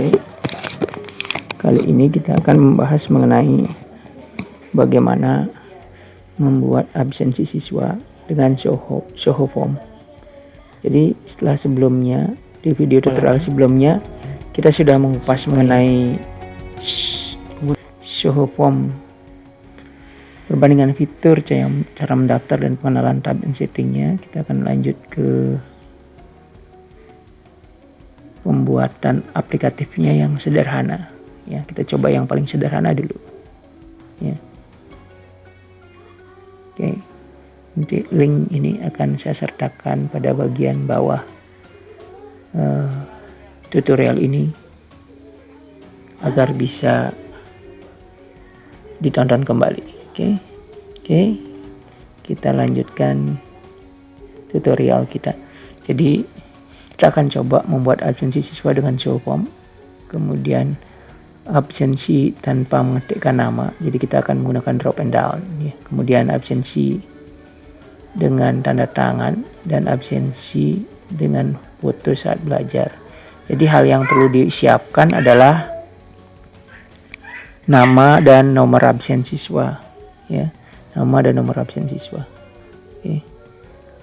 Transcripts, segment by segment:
Oke. Kali ini kita akan membahas mengenai bagaimana membuat absensi siswa dengan Zoho Form. Jadi setelah sebelumnya, di video tutorial sebelumnya, kita sudah mengupas mengenai Zoho Form, perbandingan fitur, cara mendaftar dan pengenalan tab dan settingnya. Kita akan lanjut ke pembuatan aplikatifnya yang sederhana. Ya, kita coba yang paling sederhana dulu. Ya. Oke. Nanti link ini akan saya sertakan pada bagian bawah tutorial ini agar bisa ditonton kembali. Oke. Kita lanjutkan tutorial kita. Jadi kita akan coba membuat absensi siswa dengan Zoho Form, kemudian absensi tanpa mengetikkan nama. Jadi kita akan menggunakan drop and down. Ya. Kemudian absensi dengan tanda tangan dan absensi dengan foto saat belajar. Jadi hal yang perlu disiapkan adalah nama dan nomor absen siswa. Ya, nama dan nomor absen siswa. Oke.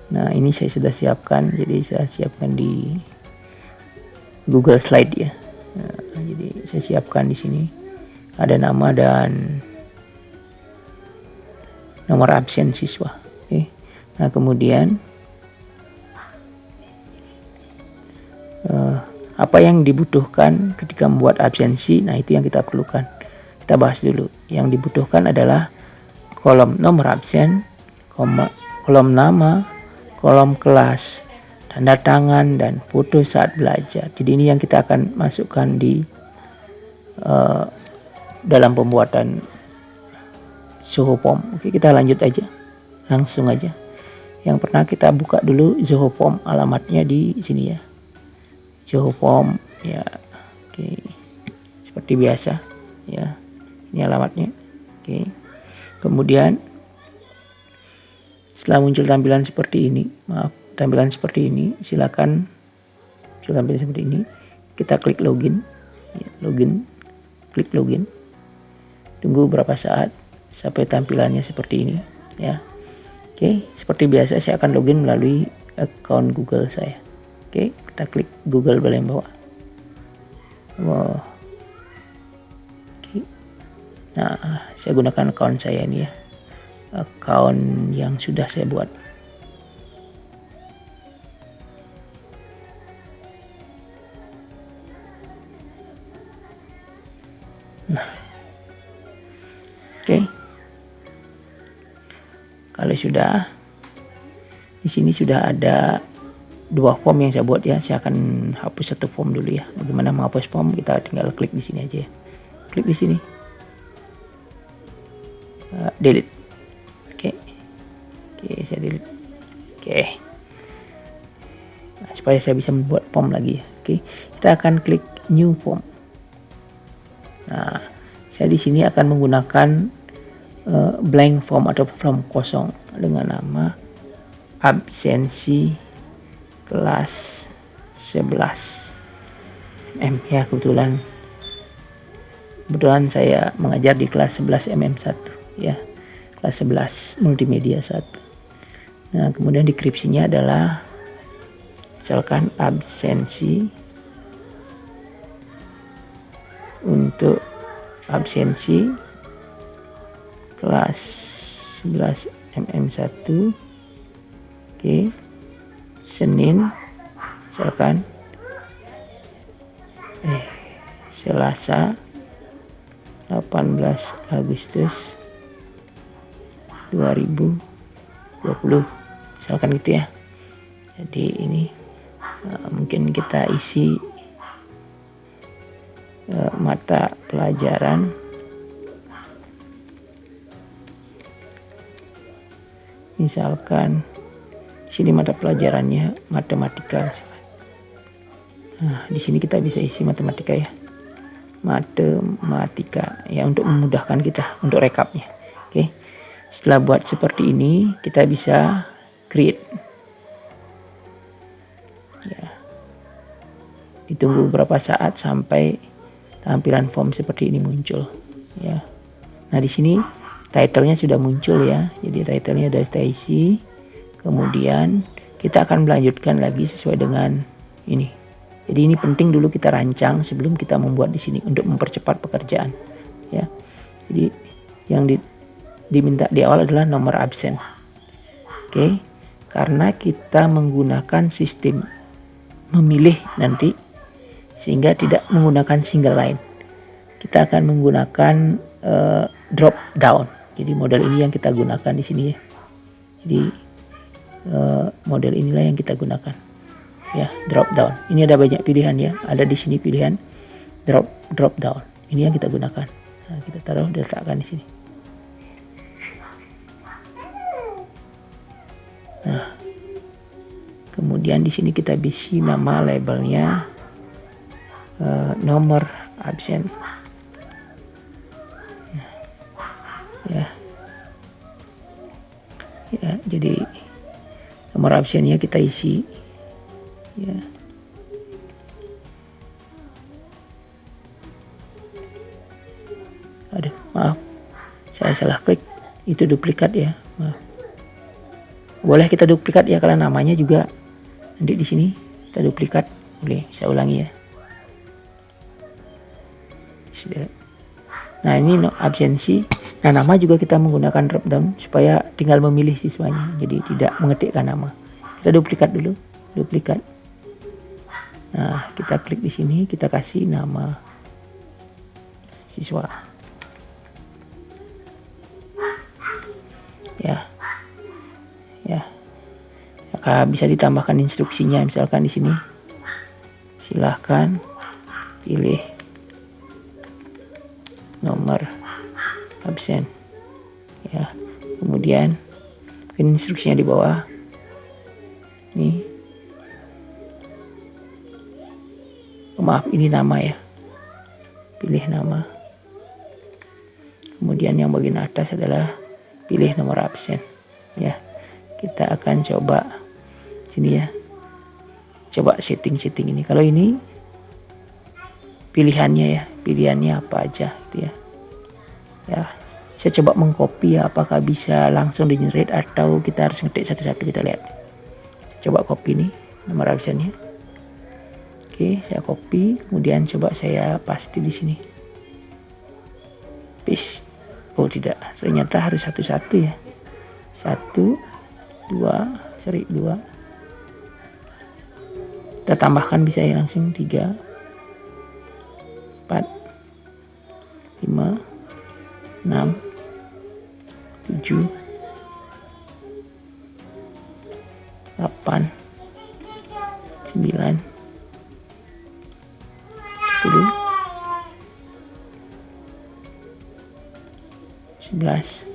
Nah, ini saya sudah siapkan, jadi saya siapkan di Google Slide ya. Nah, jadi saya siapkan di sini ada nama dan nomor absen siswa. Oke. Nah, kemudian apa yang dibutuhkan ketika membuat absensi? Nah, itu yang kita perlukan. Kita bahas dulu. Yang dibutuhkan adalah kolom nomor absen, kolom nama, kolom kelas, tanda tangan, dan foto saat belajar. Jadi ini yang kita akan masukkan di dalam pembuatan Zoho Form. Oke, kita lanjut aja, langsung aja. Yang pernah kita buka dulu Zoho Form, alamatnya di sini ya. Zoho Form ya. Oke, seperti biasa ya. Ini alamatnya. Oke. Kemudian setelah muncul tampilan seperti ini, silakan tampilan seperti ini. Kita klik login, klik login. Tunggu beberapa saat sampai tampilannya seperti ini, ya. Oke, seperti biasa saya akan login melalui account Google saya. Oke, kita klik Google paling bawah. Oke. Nah, saya gunakan account saya ini ya. Account yang sudah saya buat. Nah, oke. Kalau sudah, di sini sudah ada 2 form yang saya buat ya. Saya akan hapus 1 form dulu ya. Bagaimana menghapus form? Kita tinggal klik di sini aja ya. Klik di sini. Delete. Oke, saya delete. Oke. Nah, supaya saya bisa membuat form lagi ya. Oke, kita akan klik new form. Nah, saya di sini akan menggunakan blank form atau form kosong dengan nama absensi kelas 11 ya. Kebetulan saya mengajar di kelas 11 MM1 ya. Kelas 11 multimedia 1. Nah, kemudian deskripsinya adalah misalkan absensi untuk absensi kelas 11 MM1. Oke. Senin misalkan Selasa 18 Agustus 2020 misalkan gitu ya. Jadi ini mungkin kita isi mata pelajaran misalkan sini mata pelajarannya matematika. Nah, di sini kita bisa isi matematika ya. Matematika ya, untuk memudahkan kita untuk rekapnya. Oke. Setelah buat seperti ini, kita bisa create. Ya. Ditunggu beberapa saat sampai tampilan form seperti ini muncul ya. Nah di sini title-nya sudah muncul ya, jadi title-nya sudah kita isi. Kemudian kita akan melanjutkan lagi sesuai dengan ini. Jadi ini penting dulu kita rancang sebelum kita membuat di sini untuk mempercepat pekerjaan ya. Jadi yang diminta di awal adalah nomor absen. Oke, karena kita menggunakan sistem memilih nanti sehingga tidak menggunakan single line. Kita akan menggunakan drop down. Jadi model ini yang kita gunakan di sini ya. Jadi model inilah yang kita gunakan ya, drop down. Ini ada banyak pilihan ya, ada di sini pilihan drop down. Ini yang kita gunakan. Nah, kita taruh, letakkan di sini. Nah, kemudian di sini kita bisi nama labelnya nomor absen. Nah, ya, jadi nomor absennya kita isi ya. Aduh, maaf, saya salah klik, itu duplikat ya, maaf. Boleh kita duplikat ya, karena namanya juga nanti di sini kita duplikat, boleh, bisa ulangi ya. Nah ini no absensi. Nah nama juga kita menggunakan drop down supaya tinggal memilih siswanya, jadi tidak mengetikkan nama. Kita duplikat dulu, duplikat. Nah kita klik di sini, kita kasih nama siswa. Ya, ya. Maka bisa ditambahkan instruksinya, misalkan di sini, silahkan pilih nomor absen ya. Kemudian instruksinya di bawah nih. Maaf, ini nama ya, pilih nama. Kemudian yang bagian atas adalah pilih nomor absen ya. Kita akan coba sini ya, coba setting ini. Kalau ini pilihannya ya, pilihannya apa aja gitu ya. Ya, saya coba mengcopy ya, apakah bisa langsung di generate atau kita harus ngetik satu-satu. Kita lihat. Coba copy nih nomor absennya. Oke, saya copy, kemudian coba saya paste di sini. Paste. Oh tidak, ternyata harus satu-satu ya. 1, 2, 2. Kita tambahkan bisa ya langsung 3, 4, 5, 6, 7, 8, 9, 10, 11,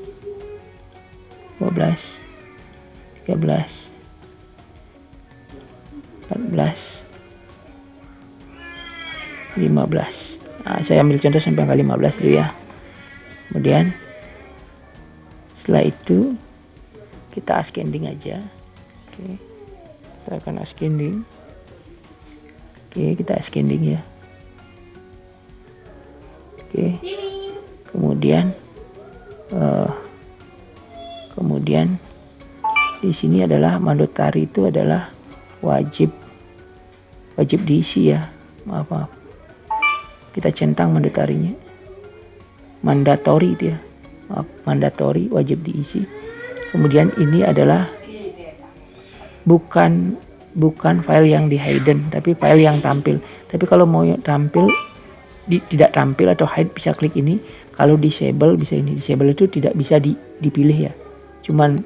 12, 13, 14, 15. Nah, saya ambil contoh sampai angka 15 dulu ya. Kemudian setelah itu kita ascending aja. Oke, kita akan ascending. Oke, kita ascending ya. Oke, kemudian di sini adalah mandatory, itu adalah wajib diisi ya. Maaf, kita centang mandatory-nya, mandatory itu ya, maaf, mandatory wajib diisi. Kemudian ini adalah bukan file yang di hidden, tapi file yang tampil. Tapi kalau mau tampil tidak tampil atau hide, bisa klik ini. Kalau disable bisa ini. Disable itu tidak bisa dipilih ya, cuman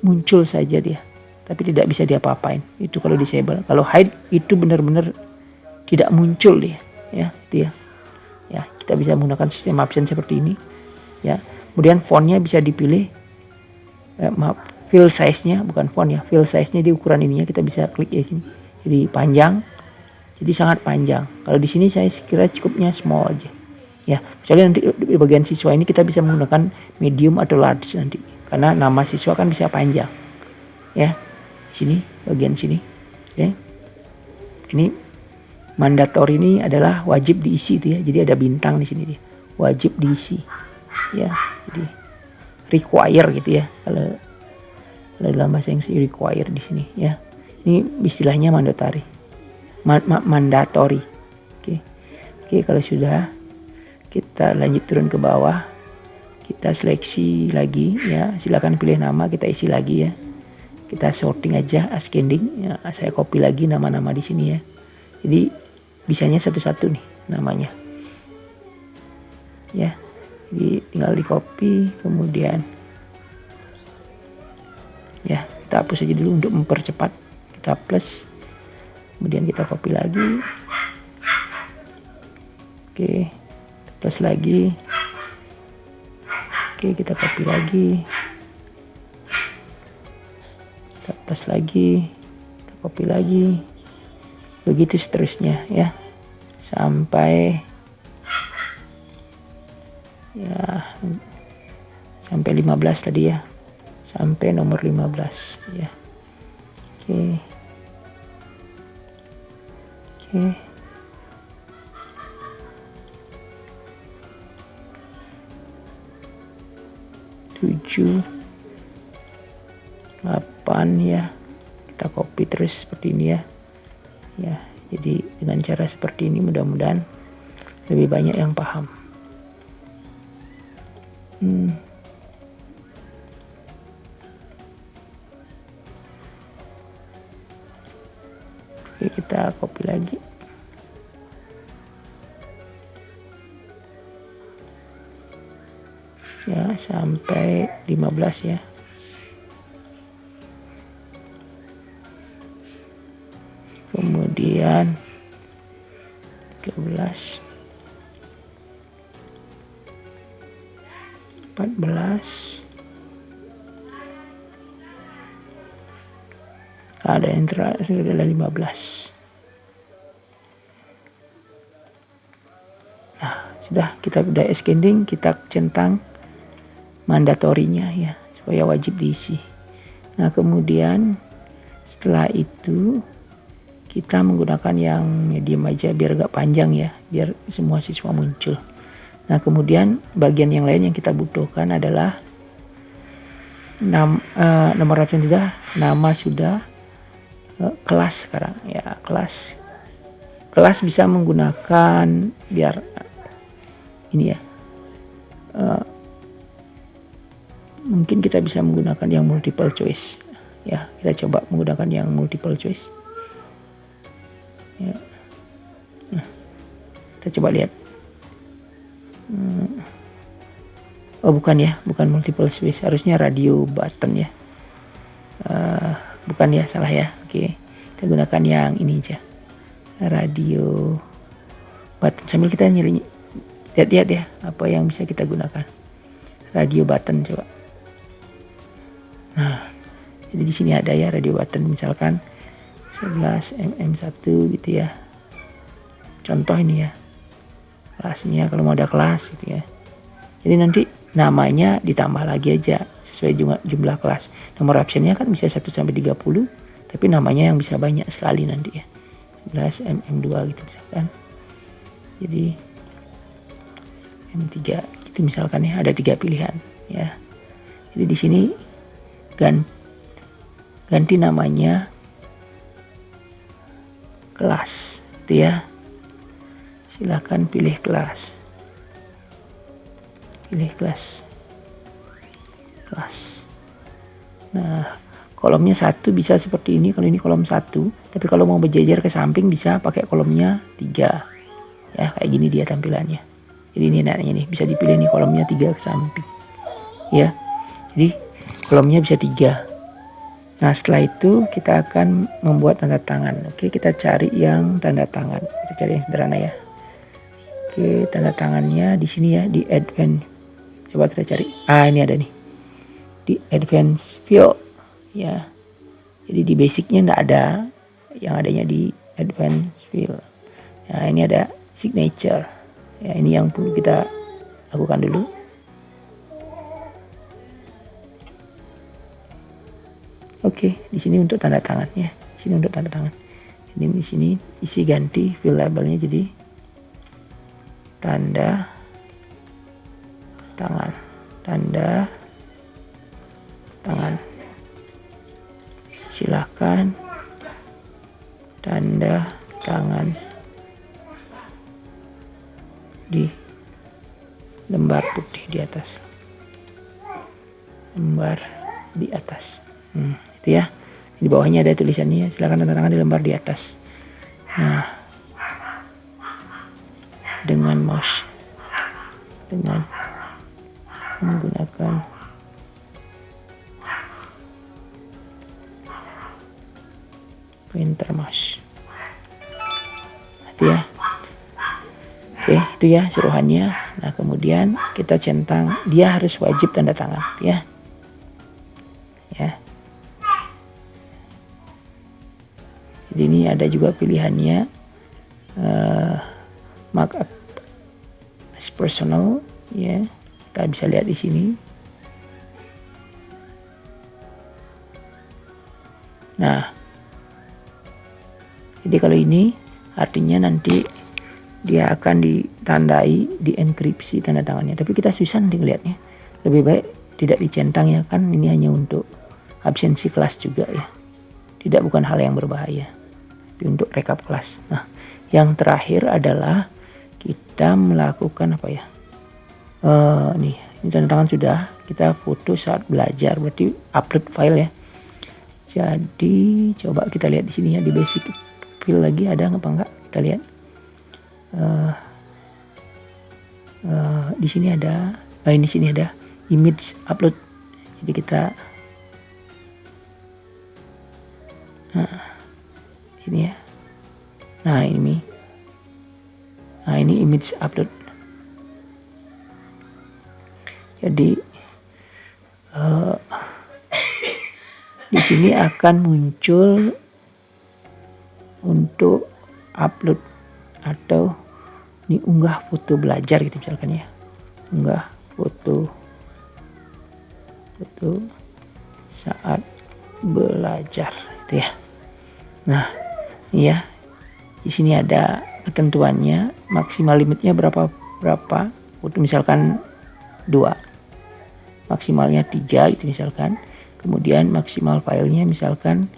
muncul saja dia, tapi tidak bisa diapa-apain. Itu kalau disable. Kalau hide itu benar-benar tidak muncul dia ya, itu ya. Ya, kita bisa menggunakan sistem absen seperti ini ya. Kemudian fontnya bisa dipilih, fill size-nya, bukan font ya, fill size-nya di ukuran ininya kita bisa klik di sini. Jadi panjang, jadi sangat panjang. Kalau di sini saya kira cukupnya small aja ya. Kecuali nanti di bagian siswa ini kita bisa menggunakan medium atau large nanti, karena nama siswa kan bisa panjang ya. Di sini bagian sini ya. Ini Mandatory ini adalah wajib diisi itu ya. Jadi ada bintang di sini dia. Wajib diisi. Ya, jadi require gitu ya. Kalau dalam bahasa Inggris require di sini ya. Ini istilahnya mandatory. Mandatory. Oke, kalau sudah kita lanjut turun ke bawah. Kita seleksi lagi ya. Silakan pilih nama, kita isi lagi ya. Kita sorting aja, ascending ya. Saya copy lagi nama-nama di sini ya. Jadi bisanya satu-satu nih namanya. Ya. Jadi tinggal di copy, kemudian ya kita hapus aja dulu untuk mempercepat. Kita plus, kemudian kita copy lagi. Oke, plus lagi. Oke, kita copy lagi. Kita plus lagi. Kita copy lagi. Begitu seterusnya ya. Sampai 15 tadi ya. Sampai nomor 15 ya. Oke. 7, 8 ya. Kita copy terus seperti ini ya. Ya, jadi dengan cara seperti ini mudah-mudahan lebih banyak yang paham. Oke, kita copy lagi. Ya, sampai 15 ya. Kemudian 13, 14, ada yang terakhir adalah 15. Nah, sudah kita udah ascending, kita centang mandatorinya ya, supaya wajib diisi. Nah, kemudian setelah itu kita menggunakan yang medium aja biar agak panjang ya, biar semua siswa muncul. Nah, kemudian bagian yang lain yang kita butuhkan adalah nomor absen sudah, nama sudah, kelas sekarang ya. Kelas bisa menggunakan biar ini ya, mungkin kita bisa menggunakan yang multiple choice ya. Kita coba menggunakan yang multiple choice ya. Nah, kita coba lihat. Oh, bukan ya, bukan multiple choice, harusnya radio button ya. Bukan ya, salah ya. Oke, kita gunakan yang ini aja, radio button. Sambil kita lihat ya apa yang bisa kita gunakan. Radio button coba. Nah, jadi di sini ada ya radio button, misalkan 11 mm1 gitu ya. Contoh ini ya. Kelasnya kalau mau ada kelas gitu ya. Jadi nanti namanya ditambah lagi aja sesuai jumlah kelas. Nomor absennya kan bisa 1 sampai 30, tapi namanya yang bisa banyak sekali nanti ya. 11 mm2 gitu misalkan. Jadi M3 itu misalkan ya, ada 3 pilihan ya. Jadi di sini ganti namanya kelas itu ya. Silahkan pilih kelas. Nah, kolomnya 1 bisa seperti ini, kalau ini kolom 1, tapi kalau mau berjejer ke samping bisa pakai kolomnya 3 ya, kayak gini dia tampilannya. Jadi ini enaknya nih, bisa dipilih nih kolomnya 3 ke samping ya. Jadi kolomnya bisa 3. Nah, setelah itu kita akan membuat tanda tangan. Oke, kita cari yang tanda tangan. Kita cari yang sederhana ya. Oke, tanda tangannya di sini ya, di advance. Coba kita cari. Ini ada nih. Di advance field ya. Jadi di basicnya enggak ada. Yang adanya di advance field. Nah, ini ada signature. Ya, ini yang perlu kita lakukan dulu. Oke, di sini untuk tanda tangan ya. Di sini untuk tanda tangan. Ini di sini isi ganti fill labelnya jadi tanda tangan, tanda tangan. Silakan tanda tangan di lembar putih di atas, lembar di atas. Itu ya. Di bawahnya ada tulisannya, silakan tanda tangan di lembar di atas. Nah, dengan mouse, dengan menggunakan pointer mouse. Itu ya. Oke, itu ya suruhannya. Nah, kemudian kita centang, dia harus wajib tanda tangan, ya. Ya. Jadi ini ada juga pilihannya, markup as personal, ya. Kita bisa lihat di sini. Nah, jadi kalau ini artinya nanti dia akan ditandai, dienkripsi tanda tangannya. Tapi kita susah nanti ngeliatnya. Lebih baik tidak dicentang ya kan. Ini hanya untuk absensi kelas juga ya. Tidak, bukan hal yang berbahaya. Tapi untuk rekap kelas. Nah, yang terakhir adalah kita melakukan apa ya? Nih, ini tanda tangan sudah. Kita foto saat belajar, berarti upload file ya. Jadi coba kita lihat di sini ya, di basic file lagi ada apa enggak? Kita lihat. Di sini ada, ini sini ada image upload. Jadi kita ini ya. Nah ini image upload. Jadi di sini akan muncul untuk upload atau ini unggah foto belajar gitu misalkan ya, unggah foto saat belajar itu ya. Nah iya, di sini ada ketentuannya, maksimal limitnya berapa foto, misalkan 2, maksimalnya 3 gitu misalkan. Kemudian maksimal filenya misalkan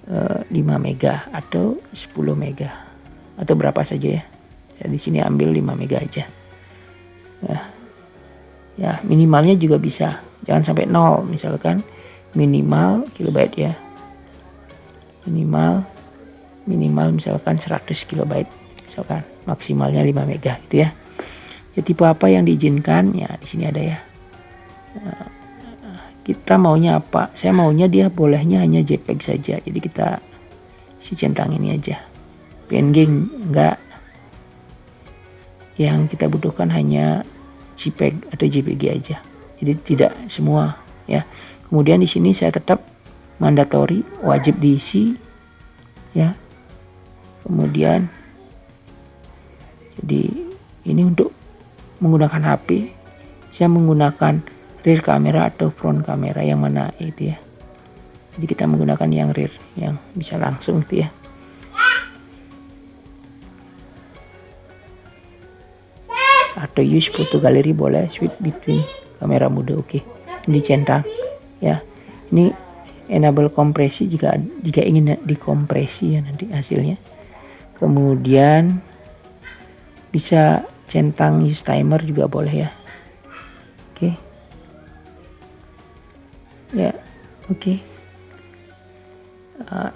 5 mega atau 10 mega atau berapa saja ya. Di sini ambil 5 mega aja. Ya, minimalnya juga bisa. Jangan sampai 0, misalkan minimal kilobyte ya. Minimal misalkan 100 kilobyte. Misalkan maksimalnya 5 mega gitu ya. Ya, tipe apa yang diizinkan? Ya, di sini ada ya. Kita maunya apa? Saya maunya dia bolehnya hanya JPEG saja. Jadi kita centang ini aja. PNG enggak. Yang kita butuhkan hanya JPEG atau JPG aja. Jadi tidak semua ya. Kemudian di sini saya tetap mandatory, wajib diisi ya. Kemudian jadi ini untuk menggunakan HP, saya menggunakan rear kamera atau front kamera, yang mana itu ya. Jadi kita menggunakan yang rear, yang bisa langsung itu ya. Atau use foto galeri boleh, switch between kamera mode, oke. Ini centang ya. Ini enable kompresi jika ingin dikompresi ya nanti hasilnya. Kemudian bisa centang use timer juga boleh ya. Oke. Ya, oke.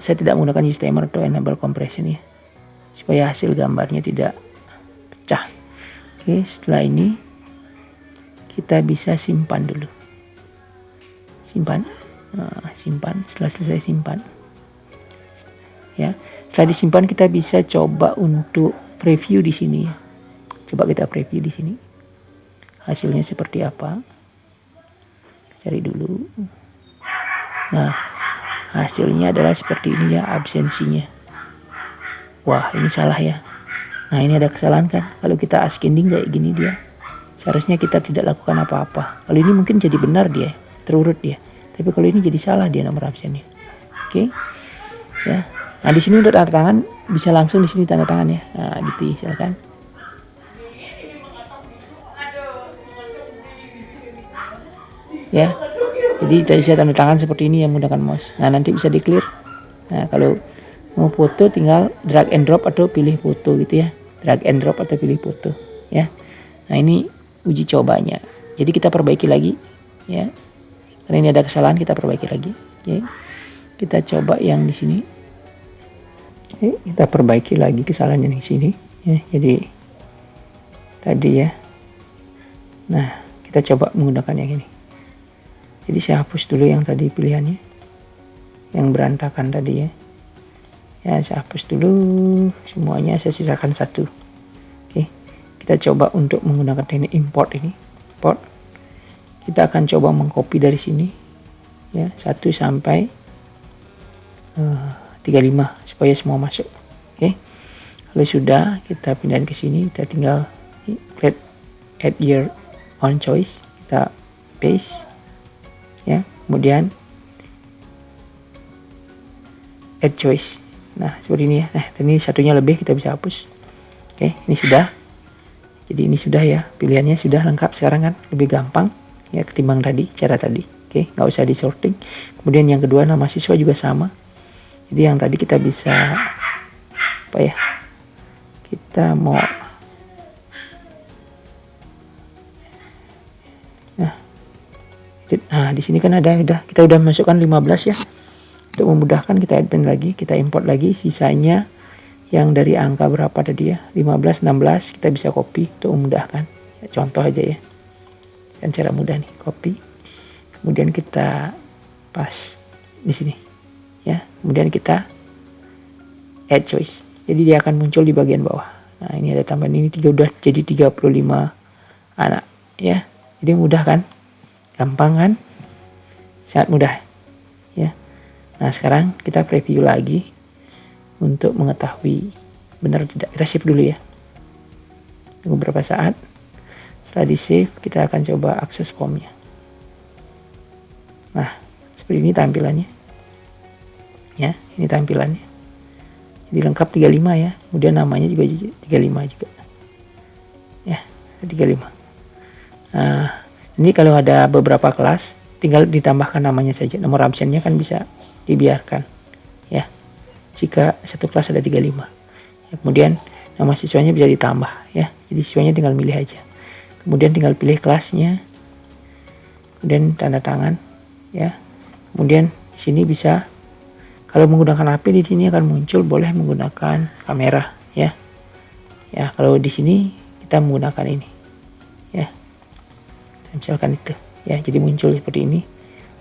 Saya tidak menggunakan use timer atau enable compression ya, supaya hasil gambarnya tidak pecah. Oke, setelah ini kita bisa simpan dulu. Simpan. Setelah selesai simpan. Ya, setelah disimpan kita bisa coba untuk preview di sini ya. Coba kita preview di sini. Hasilnya seperti apa? Cari dulu. Nah, hasilnya adalah seperti ini ya, absensinya. Wah, ini salah ya. Nah, ini ada kesalahan kan. Kalau kita ascending kayak gini dia, seharusnya kita tidak lakukan apa-apa. Kalau ini mungkin jadi benar dia, terurut dia. Tapi kalau ini jadi salah dia nomor absennya. Oke. Ya. Nah di sini untuk tanda tangan bisa langsung di sini tanda tangan ya. Nah gitu silakan. Ya, jadi saya bisa tanda tangan seperti ini yang menggunakan mouse. Nah nanti bisa di clear. Nah kalau mau foto tinggal drag and drop atau pilih foto gitu ya. Drag and drop atau pilih foto ya. Nah ini uji cobanya. Jadi kita perbaiki lagi ya. Karena ini ada kesalahan kita perbaiki lagi. Oke. Kita coba yang di sini. Oke, kita perbaiki lagi kesalahan yang di sini ya. Jadi tadi ya. Nah kita coba menggunakan yang ini. Jadi saya hapus dulu yang tadi pilihannya, yang berantakan tadi ya. Ya saya hapus dulu semuanya, saya sisakan satu. Oke, kita coba untuk menggunakan teknik import ini. Import. Kita akan coba mengcopy dari sini ya 1 sampai 35 supaya semua masuk. Oke. Kalau sudah kita pindahin ke sini, kita tinggal create add your own choice, kita paste ya, kemudian add choice. Nah seperti ini ya. Nah ini satunya lebih, kita bisa hapus. Oke, ini sudah. Jadi ini sudah ya, pilihannya sudah lengkap sekarang kan, lebih gampang ya ketimbang tadi, cara tadi. Oke, nggak usah di sorting. Kemudian yang kedua nama siswa juga sama. Jadi yang tadi kita bisa apa ya, kita mau nah di sini kan ada kita udah masukkan 15 ya. Untuk memudahkan kita add pen lagi, kita import lagi sisanya yang dari angka berapa tadi ya, 15, 16 kita bisa copy untuk memudahkan. Ya, contoh aja ya. Kan cara mudah nih, copy. Kemudian kita paste di sini. Ya, kemudian kita add choice. Jadi dia akan muncul di bagian bawah. Nah, ini ada tambahan ini udah jadi 35 anak ya. Jadi mudah kan? Gampang kan? Sangat mudah ya. Nah sekarang kita preview lagi untuk mengetahui benar atau tidak. Kita save dulu ya, tunggu beberapa saat. Setelah di save kita akan coba akses formnya. Nah seperti ini tampilannya ya, ini tampilannya. Jadi lengkap 35 ya, kemudian namanya juga 35 juga ya, 35. Nah ini kalau ada beberapa kelas tinggal ditambahkan namanya saja, nomor absennya kan bisa dibiarkan ya jika satu kelas ada 35 ya. Kemudian nama siswanya bisa ditambah ya, jadi siswanya tinggal milih aja, kemudian tinggal pilih kelasnya, kemudian tanda tangan ya. Kemudian di sini bisa, kalau menggunakan HP di sini akan muncul boleh menggunakan kamera ya. Ya kalau di sini kita menggunakan ini ya, misalkan itu ya, jadi muncul seperti ini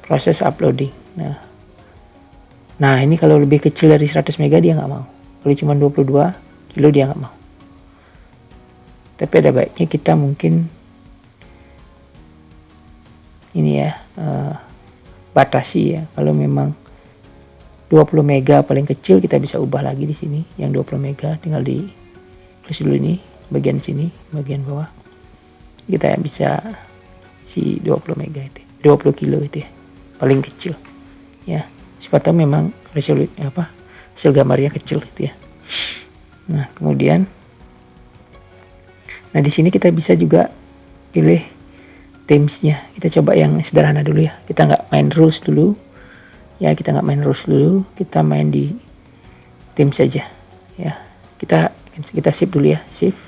proses uploading. Nah ini kalau lebih kecil dari 100 mega dia nggak mau, kalau cuma 22 kilo dia nggak mau. Tapi ada baiknya kita mungkin ini ya, batasi ya. Kalau memang 20 mega paling kecil kita bisa ubah lagi di sini, yang 20 mega tinggal di tulis dulu ini bagian sini, bagian bawah kita bisa si 20 mega itu, 20 kilo itu ya, paling kecil ya, supaya memang resolusi hasil gambarnya kecil itu ya. Nah kemudian di sini kita bisa juga pilih themesnya. Kita coba yang sederhana dulu ya, kita nggak main rules dulu ya, kita kita main di themes saja ya. Kita save dulu ya, save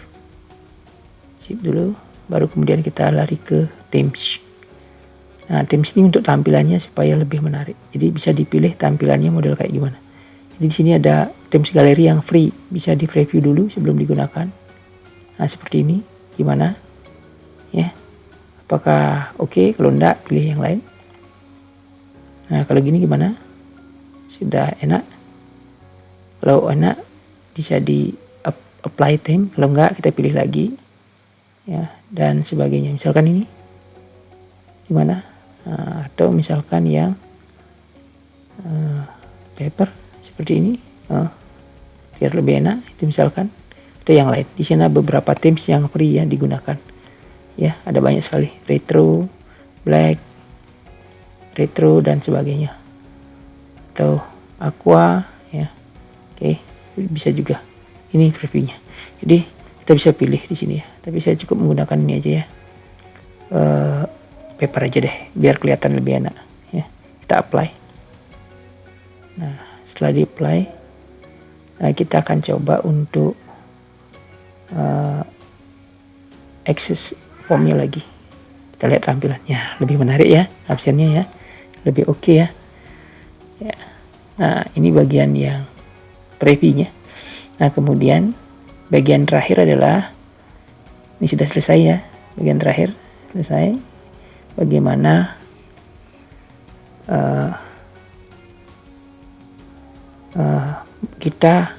dulu, baru kemudian kita lari ke themes. Nah themes ini untuk tampilannya supaya lebih menarik, jadi bisa dipilih tampilannya model kayak gimana. Jadi di sini ada themes galeri yang free, bisa di preview dulu sebelum digunakan. Nah seperti ini gimana ya, apakah oke? Kalau enggak pilih yang lain. Nah kalau gini gimana, sudah enak? Kalau enak bisa di apply theme, kalau enggak kita pilih lagi ya, dan sebagainya. Misalkan ini gimana, atau misalkan yang paper seperti ini, biar lebih enak itu misalkan. Atau yang lain, di sini beberapa themes yang free ya digunakan ya, ada banyak sekali, retro, black, retro dan sebagainya, atau aqua ya, bisa juga. Ini previewnya. Jadi kita bisa pilih di sini ya. Tapi saya cukup menggunakan ini aja ya. Paper aja deh, biar kelihatan lebih enak. Ya, kita apply. Nah, setelah di apply, kita akan coba untuk akses formnya lagi. Kita lihat tampilannya, lebih menarik ya, absennya ya, lebih oke ya. Nah, ini bagian yang previewnya. Nah, kemudian bagian terakhir adalah, ini sudah selesai ya, bagian terakhir selesai. Bagaimana kita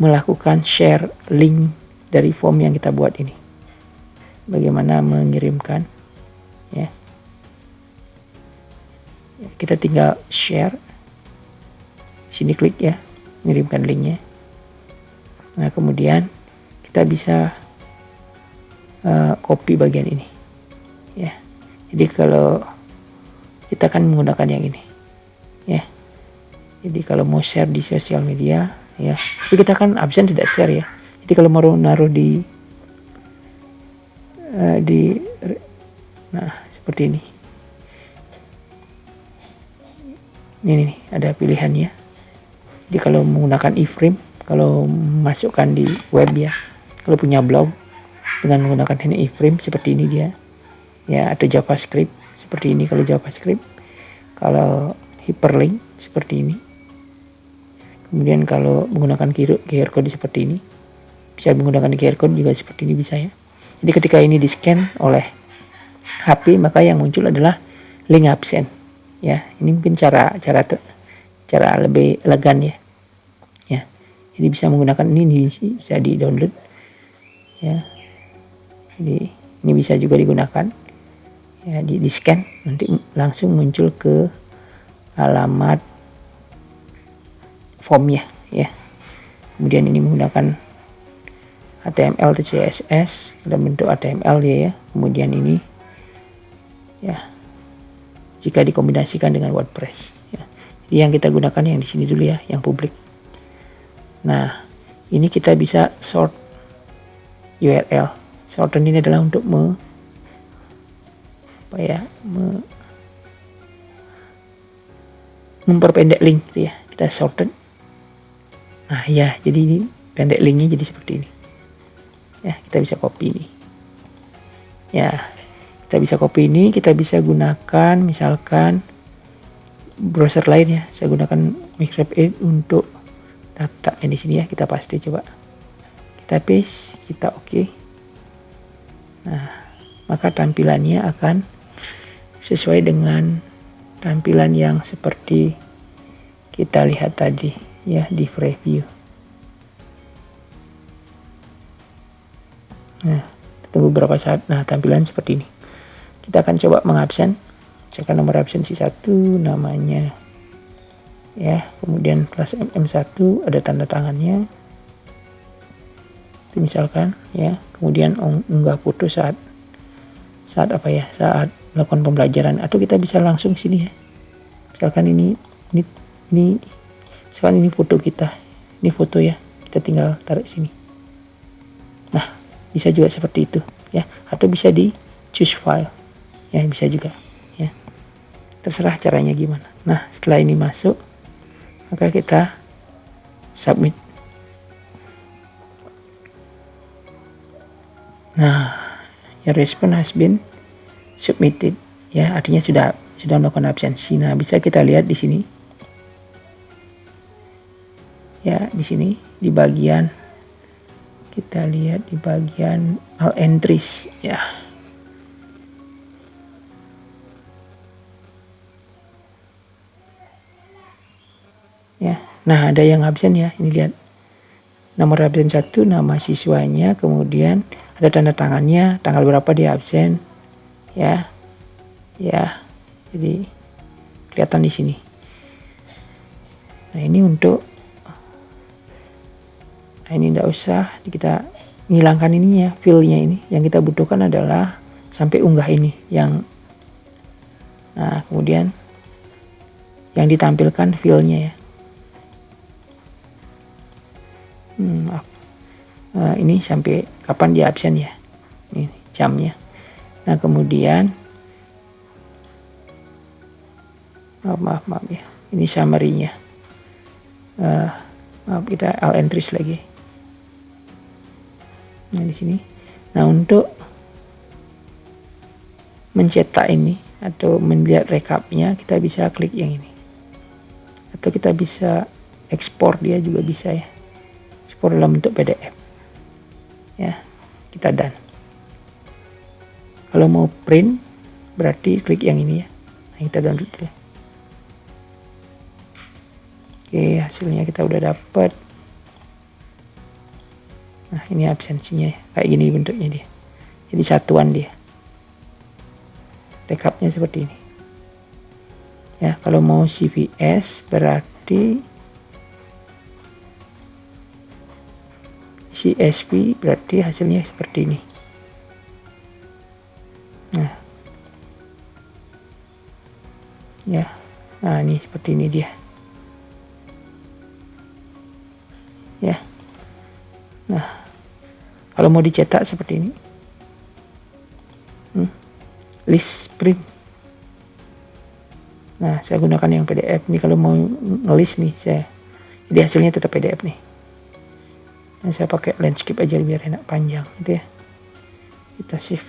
melakukan share link dari form yang kita buat ini. Bagaimana mengirimkan ya. Kita tinggal share. Sini klik ya, mengirimkan linknya. Nah, kemudian kita bisa copy bagian ini ya. Jadi kalau kita akan menggunakan yang ini ya. Jadi kalau mau share di sosial media ya, tapi kita kan absen tidak share ya. Jadi kalau mau naruh di nah seperti ini. Ini nih ada pilihannya. Jadi kalau menggunakan iframe, kalau masukkan di web ya, kalau punya blog dengan menggunakan ini iframe seperti ini dia ya, atau JavaScript seperti ini kalau JavaScript, kalau hyperlink seperti ini. Kemudian kalau menggunakan QR code seperti ini, bisa menggunakan QR code juga seperti ini bisa ya. Jadi ketika ini di scan oleh HP, maka yang muncul adalah link absen ya. Ini mungkin cara lebih elegan ya. Jadi bisa menggunakan ini, bisa di download ya. Jadi ini bisa juga digunakan ya, di scan nanti langsung muncul ke alamat formnya ya. Kemudian ini menggunakan HTML atau CSS dalam bentuk HTML ya. Kemudian ini ya, jika dikombinasikan dengan WordPress ya. Jadi yang kita gunakan yang di sini dulu ya, yang publik. Nah, ini kita bisa sort URL. Shorten ini adalah untuk memperpendek link gitu ya. Kita shorten. Nah, ya, jadi ini pendek linknya jadi seperti ini. Ya, kita bisa copy ini. Ya, kita bisa copy ini, kita bisa gunakan misalkan browser lain ya. Saya gunakan Microsoft Edge untuk tab yang di sini ya, kita pasti coba. Kita paste, kita oke. Nah, maka tampilannya akan sesuai dengan tampilan yang seperti kita lihat tadi ya di preview. Nah, tunggu beberapa saat. Nah, tampilan seperti ini. Kita akan coba mengabsen. Misalkan nomor absensi 1 namanya ya, kemudian kelas MM1 ada tanda tangannya itu misalkan ya. Kemudian unggah foto saat apa ya, saat melakukan pembelajaran, atau kita bisa langsung sini ya. Misalkan ini misalkan ini foto kita, ini foto ya, kita tinggal taruh sini. Nah, bisa juga seperti itu ya, atau bisa di choose file ya, bisa juga ya, terserah caranya gimana. Nah, setelah ini masuk, maka kita submit. Nah, your response has been submitted ya, artinya sudah melakukan absensi. Nah, bisa kita lihat di sini ya, di sini di bagian, kita lihat di bagian all entries ya. Ya, nah ada yang absen ya, ini lihat nomor absen 1, nama siswanya, kemudian ada tanda tangannya, tanggal berapa dia absen ya. Jadi kelihatan di sini. Nah, ini untuk, nah ini tidak usah kita menghilangkan ininya, filenya ini. Yang kita butuhkan adalah sampai unggah ini yang, nah kemudian yang ditampilkan filenya ya. Maaf. Ini sampai kapan dia absen ya, ini jamnya. Nah kemudian maaf ya, ini summary-nya. Maaf, kita all entries lagi. Nah di sini. Nah untuk mencetak ini atau melihat rekapnya, kita bisa klik yang ini. Atau kita bisa ekspor dia juga bisa ya. Ekspor dalam bentuk PDF. Ya, kita done. Kalau mau print berarti klik yang ini ya. Nah, kita download dulu. Oke, hasilnya kita udah dapat. Nah, ini absensinya ya. Kayak gini bentuknya dia. Jadi satuan dia. Rekapnya seperti ini. Ya, kalau mau CVS berarti CSV berarti hasilnya seperti ini. Nah. Ya. Nah, ini seperti ini dia. Ya. Nah, kalau mau dicetak seperti ini. List print. Nah, saya gunakan yang PDF nih kalau mau ngelis nih saya. Jadi hasilnya tetap PDF nih. Nah, saya pakai landscape aja biar enak panjang gitu ya. Kita save.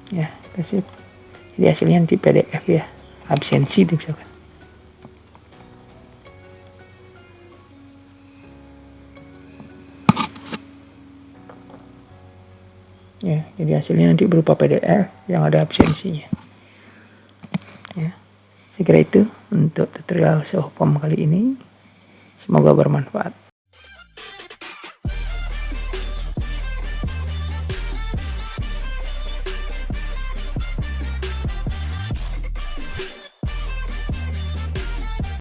Ya, kita save. Jadi hasilnya nanti PDF ya. Absensi itu misalkan. Ya, jadi hasilnya nanti berupa PDF yang ada absensinya. Ya, saya kira itu untuk tutorial SEO POM kali ini. Semoga bermanfaat.